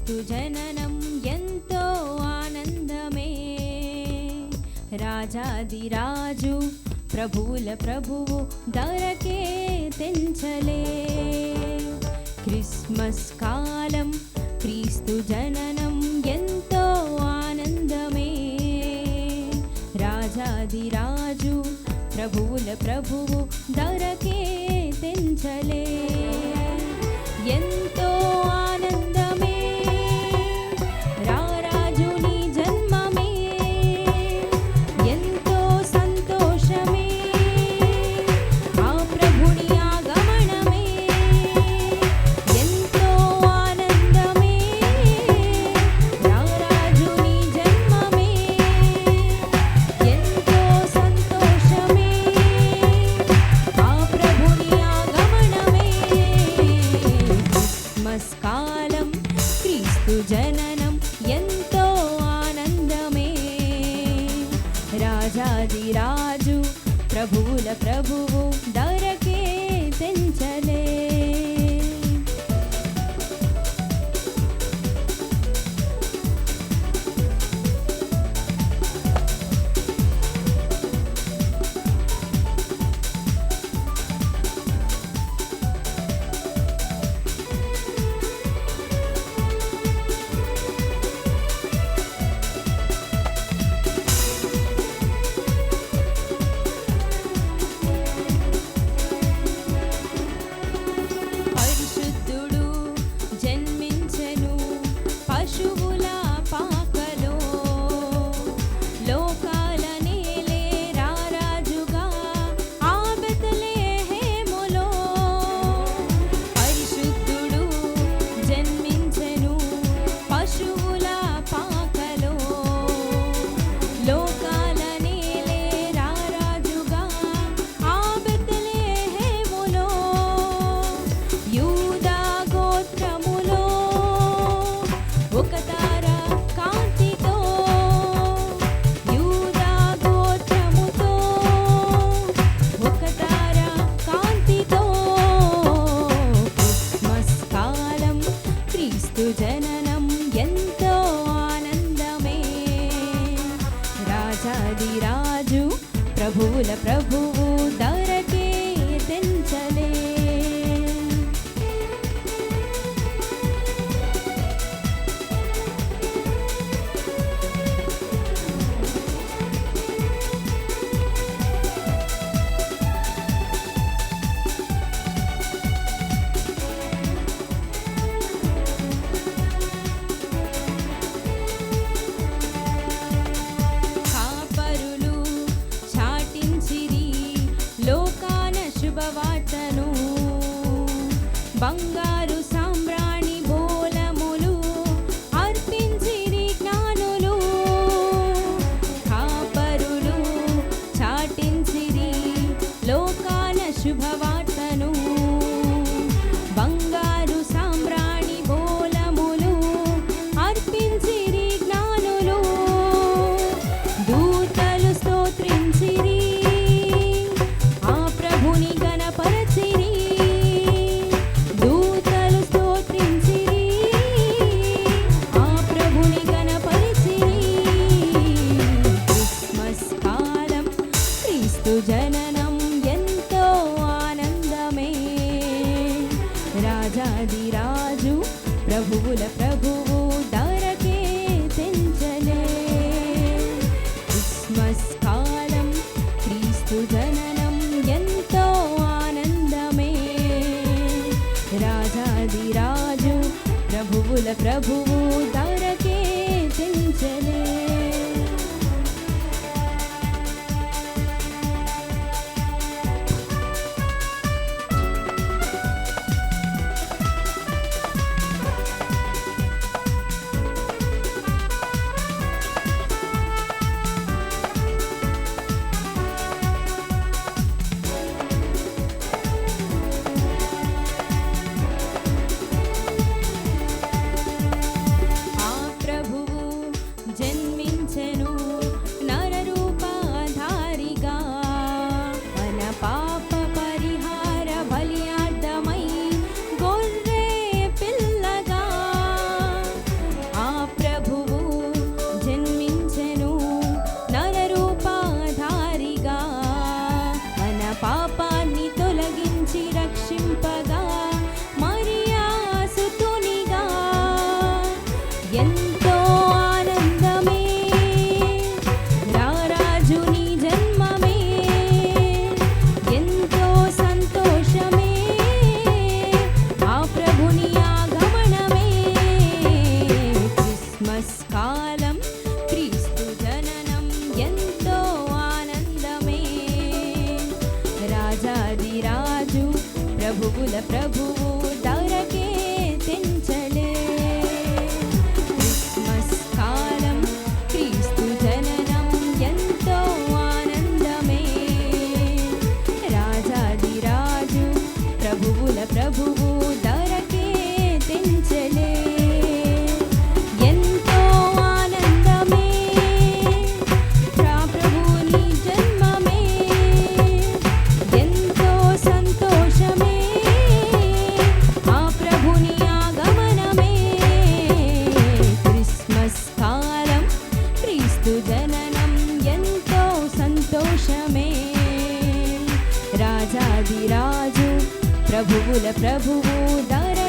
క్రీస్తు జననం ఎంతో ఆనందమే. రాజాదిరాజు ప్రభువుల ప్రభువు ధరకే తెంచలే. క్రిస్మస్ కాలం క్రీస్తు జననం ఎంతో ఆనందమే. రాజాదిరాజు ప్రభువుల ప్రభువు ధరకే తెంచలే. ఎంతో ఆనందమే రారాజు నీ జన్మమే. ఎంతో సంతోషమే ఆ ప్రభుని ఆగమనమే. ఎంతో ఆనందమే రారాజు నీ జన్మమే. ఎంతో సంతోషమే ఆ ప్రభుని ఆగమనమే. క్రిస్మస్ కాలం క్రీస్తు జననం ఎంతో ఆనందమే. రాజాదిరాజు ప్రభువుల ప్రభువు ధరకే తెంచలే. పరిశుద్ధుడు జన్మించెను పశువుల పాకలో. లోకాల నేలే రారాజుగా ఆ బెత్లెహేములో. పరిశుద్ధుడు జన్మించెను పశువుల పాకలో. లోకాల నేలే రారాజుగా ఆ బెత్లెహేములో. యూదా గోత్రములో ఒక తార కాంతితో. యూదా గోత్రముతో ఒక తార కాంతితో. క్రిస్మస్ కాలం క్రీస్తు జననం ఎంతో ఆనందమే. రాజాదిరాజు ప్రభువుల ప్రభువు ధరకే తెంచలే. కాపరులు చాటించిరి లోకాన శుభవార్తను. బంగారు సాంబ్రాణి బోలములు అర్పించిరి జ్ఞానులు. కాపరులు చాటించిరి లోకాన శుభవార్తను. బంగారు సాంబ్రాణి బోలములు అర్పించిరి జ్ఞానులు. దూతలు స్తోత్రించిరి ఆ ప్రభుని గణపరచిరి. దూతలు స్తోత్రించిరి ఆ ప్రభుని గణపరచిరి. క్రిస్మస్ కాలం క్రీస్తు జననం ఎంతో ఆనందమే. రాజాదిరాజు ప్రభువుల ప్రభువు ధరకే తెంచలే. క్రిస్మస్ కాలం క్రీస్తు జననం ఎంతో ఆనందమే. రాజాదిరాజు ప్రభువుల ప్రభువు ధరకే తెంచలే. ప్రభువుల ప్రభువు ధరకే తెంచలే. క్రిస్మస్ కాలం క్రీస్తు జననం ఎంతో ఆనందమే. రాజాది రాజు ప్రభువుల ప్రభువు ధరకే తెంచలే. ఎంతో ఆనందమే ఆ ప్రభువుని జన్మమే. ఎంతో సంతోషమే ఆ ప్రభుని ఆగమనమే. క్రిస్మస్ కాలం క్రీస్తు జననం ఎంతో సంతోషమే. రాజాది రాజు ప్రభువుల ప్రభువు ధర